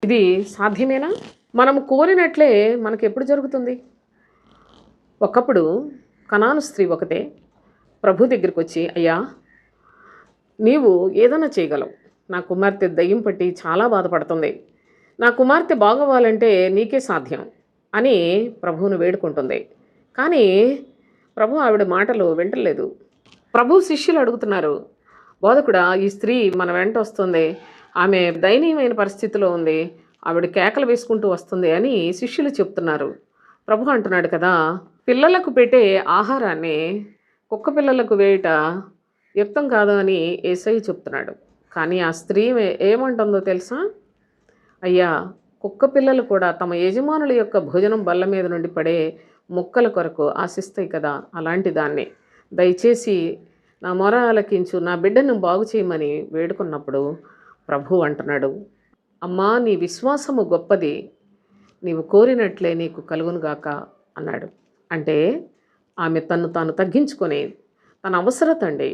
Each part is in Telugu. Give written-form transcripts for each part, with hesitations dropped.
ఇది సాధ్యమేనా? మనం కోరినట్లే మనకెప్పుడు జరుగుతుంది? ఒకప్పుడు కనాను స్త్రీ ఒకతే ప్రభు దగ్గరికొచ్చి, అయ్యా నీవు ఏదైనా చేయగలవు. నా కుమార్తె దయ్యం పట్టి చాలా బాధపడుతుంది. నా కుమార్తె బాగవ్వాలంటే నీకే సాధ్యం అని ప్రభువును వేడుకుంటుంది. కానీ ప్రభు ఆవిడ మాటలు వింటలేదు. ప్రభు శిష్యులు అడుగుతున్నారు, బోధకుడా ఈ స్త్రీ మన వెంట వస్తుంది, ఆమె దయనీయమైన పరిస్థితిలో ఉంది, ఆవిడ కేకలు వేసుకుంటూ వస్తుంది అని శిష్యులు చెప్తున్నారు. ప్రభు అంటున్నాడు కదా, పిల్లలకు పెట్టే ఆహారాన్ని కుక్క పిల్లలకు వేయట యుక్తం కాదు అని యేసయ్య చెప్తున్నాడు. కానీ ఆ స్త్రీ ఏమంటుందో తెలుసా? అయ్యా కుక్క పిల్లలు కూడా తమ యజమానుల యొక్క భోజనం బల్ల మీద నుండి పడే ముక్కల కొరకు ఆశిస్తాయి కదా, అలాంటి దాన్ని దయచేసి నా మొర ఆలకించు, నా బిడ్డను బాగు చేయమని వేడుకున్నప్పుడు ప్రభు అంటున్నాడు, అమ్మా నీ విశ్వాసము గొప్పది, నీవు కోరినట్లే నీకు కలుగునుగాక అన్నాడు. అంటే ఆమె తను తాను తగ్గించుకొని, తన అవసరత అండి,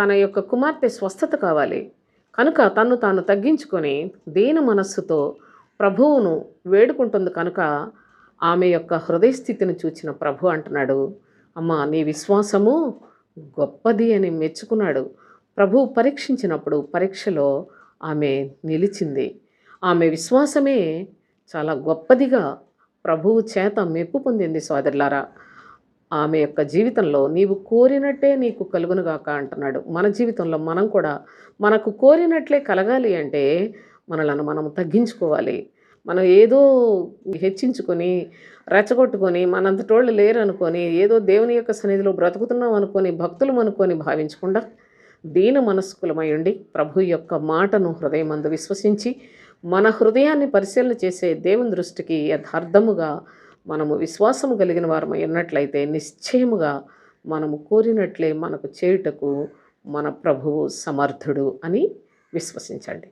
తన యొక్క కుమార్తె స్వస్థత కావాలి కనుక తను తాను తగ్గించుకొని దీన మనస్సుతో ప్రభువును వేడుకుంటుంది కనుక ఆమె యొక్క హృదయస్థితిని చూచిన ప్రభు అంటున్నాడు, అమ్మా నీ విశ్వాసము గొప్పది అని మెచ్చుకున్నాడు. ప్రభు పరీక్షించినప్పుడు పరీక్షలో ఆమె నిలిచింది. ఆమె విశ్వాసమే చాలా గొప్పదిగా ప్రభువు చేత మెప్పు పొందింది. సోదరులారా, ఆమె యొక్క జీవితంలో నీవు కోరినట్టే నీకు కలుగునుగాక అంటున్నాడు. మన జీవితంలో మనం కూడా మనకు కోరినట్లే కలగాలి అంటే మనలను మనం తగ్గించుకోవాలి. మనం ఏదో హెచ్చించుకొని రెచ్చగొట్టుకొని మనంతటోళ్ళు లేరు అనుకొని ఏదో దేవుని యొక్క సన్నిధిలో బ్రతుకుతున్నాం అనుకొని భక్తులం అనుకొని భావించకుండా దీన మనస్కులమై ఉండి ప్రభు యొక్క మాటను హృదయమందు విశ్వసించి మన హృదయాన్ని పరిశీలన చేసే దేవుని దృష్టికి యథార్థముగా మనము విశ్వాసము కలిగిన వారమై ఉన్నట్లయితే నిశ్చయముగా మనము కోరినట్లే మనకు చేయుటకు మన ప్రభువు సమర్థుడు అని విశ్వసించండి.